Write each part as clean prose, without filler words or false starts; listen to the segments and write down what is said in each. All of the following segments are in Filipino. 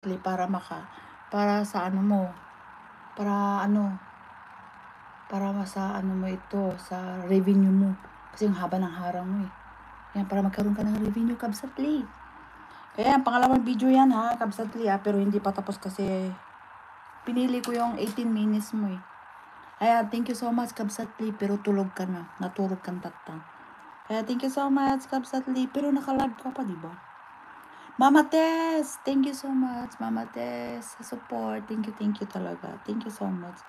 para sa ano mo, para ano, para sa ano mo ito, sa revenue mo. Kasi yung haba ng harang mo eh. Yan, para magkaroon ka ng revenue, Kabsatli. Kaya ang pangalawang video yan ha, Kabsatli ha, pero hindi pa tapos kasi pinili ko yung 18 minutes mo eh. Kaya thank you so much, Kabsatli, pero tulog ka na, naturog kang tatang. Kaya thank you so much, Kabsatli, pero nakalive ka pa, diba? Mama Tess, thank you so much, Mama Tess, sa support. Thank you talaga. Thank you so much.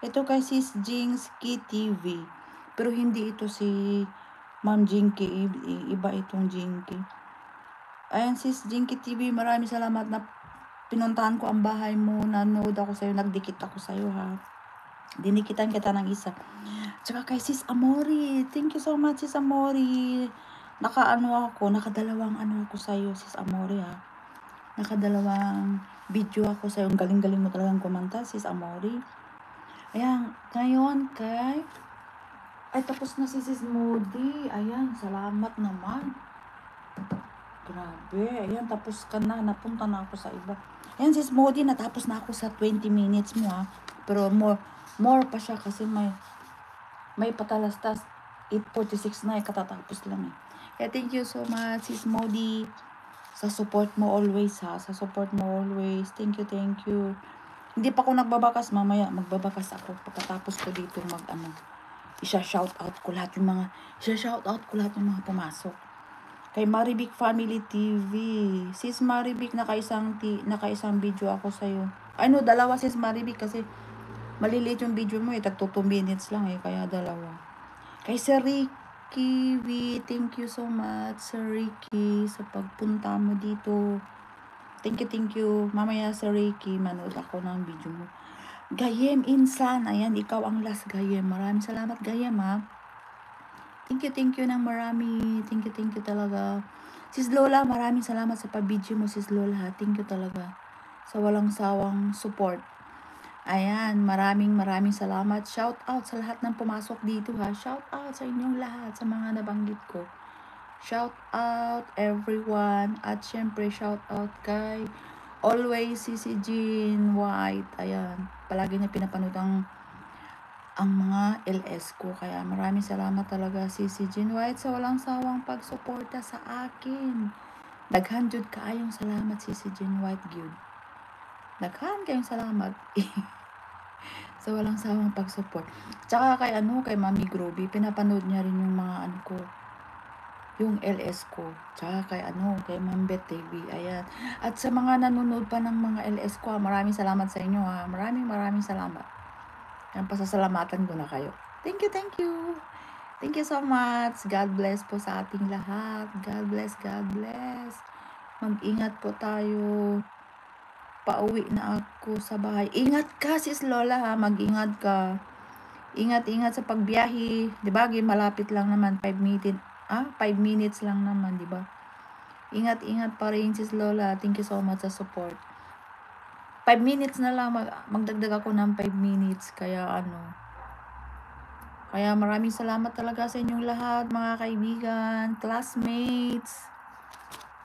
Ito kay Sis Jinky TV. Pero hindi ito si Ma'am Jinky, iba itong Jinky. Ayan, Sis Jinky TV, maraming salamat na pinuntahan ko ang bahay mo, nanood ako sa'yo, nagdikit ako sa'yo ha. Dinikitan kita ng isa. Tsaka kay Sis Amori, thank you so much, Sis Amori. Nakadalawang ano ako sa'yo, Sis Amori ha. Nakadalawang video ako sa'yo. Ang galing-galing mo talagang kumanta, Sis Amori. Ayan, ngayon ay tapos na si Sis Moody. Ayan, salamat naman. Grabe, ayan, tapos ka na. Napunta na ako sa iba. Ayan, Sis Moody, natapos na ako sa 20 minutes mo ha. Pero more pa siya kasi may patalastas. 8:46 na katatapos lang eh. Kaya thank you so much, Sis Moody. Sa support mo always ha. Sa support mo always. Thank you. Hindi pa ako nagbabakas. Mamaya magbabakas ako. Pagkatapos ko dito isa-shoutout ko lahat yung mga pumasok. Kay Marivic Family TV. Sis Marivic, nakaisang video ako sa'yo. Ano, dalawa Sis Marivic kasi maliliit yung video mo eh. Tagto 2 minutes lang eh. Kaya dalawa. Kay Sir Ricky V, thank you so much, Sir Ricky, sa pagpunta mo dito. Thank you. Mamaya, Sir Ricky, manood ako ng video mo. Gayem Insan, ayan, ikaw ang last, Gayem. Maraming salamat, Gayem, ha. Thank you ng marami. Thank you talaga. Sis Lola, maraming salamat sa pag-video mo, Sis Lola, ha. Thank you talaga sa walang sawang support. Ayan, maraming salamat. Shout out sa lahat ng pumasok dito ha. Shout out sa inyong lahat, sa mga nabanggit ko. Shout out everyone. At syempre, shout out kay always si Jean White. Ayan, palagi niya pinapanood ang mga LS ko. Kaya maraming salamat talaga si Jean White sa walang sawang pagsuporta sa akin. Daghan jud kaayong salamat si Jean White gyud. Daghan kayong salamat. sa walang sawang pag-support. Tsaka kay Mami Groby, pinapanood niya rin yung mga yung LS ko. Tsaka kay Ma'am Beth TV. Ayan. At sa mga nanonood pa ng mga LS ko, maraming salamat sa inyo ha. Maraming salamat. Yan, pasasalamatan ko na kayo. Thank you. Thank you so much. God bless po sa ating lahat. God bless. Mag-ingat po tayo. Pauwi na ako sa bahay. Ingat ka, Sis Lola ha. Mag-ingat ka. Ingat sa pagbiyahe. Diba? Malapit lang naman. 5 minutes lang naman, diba? Ingat pa rin, Sis Lola. Thank you so much sa support. 5 minutes na lang. Magdagdag ako ng 5 minutes. Kaya maraming salamat talaga sa inyong lahat, mga kaibigan, classmates,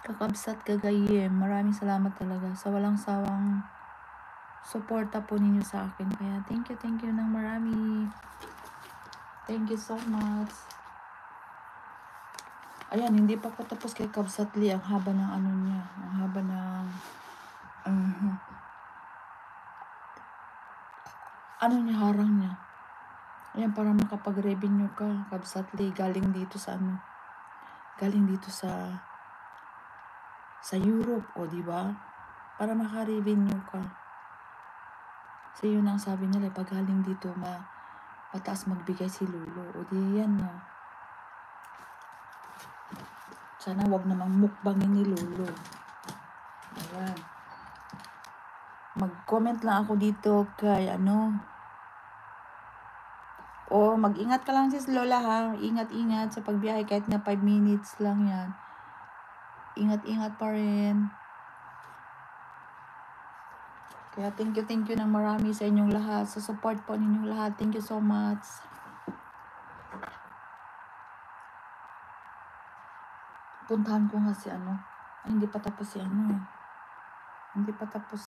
kakabsat, kagayem. Maraming salamat talaga sa walang sawang suporta po ninyo sa akin. Kaya thank you ng marami. Thank you so much. Ayan, hindi pa ko tapos kay Kabsatli. Ang haba ng niya. Ang haba ng harang niya. Ayan, para makapag-revenue ka, Kabsatli. Galing dito sa Europe, o diba? Para maka-revenue ka. So yun ang sabi nila, pag galing dito, mataas magbigay si Lolo. O di yan na. Sana wag namang mukbangin ni Lolo. Ayan. Mag-comment lang ako dito kay mag-ingat ka lang, Sis Lola ha. Ingat sa pagbiyahe kahit na 5 minutes lang yan. Ingat pa rin. Kaya thank you ng marami sa inyong lahat. Sa support po ninyong lahat. Thank you so much. Puntahan ko nga si hindi pa tapos si Hindi pa tapos.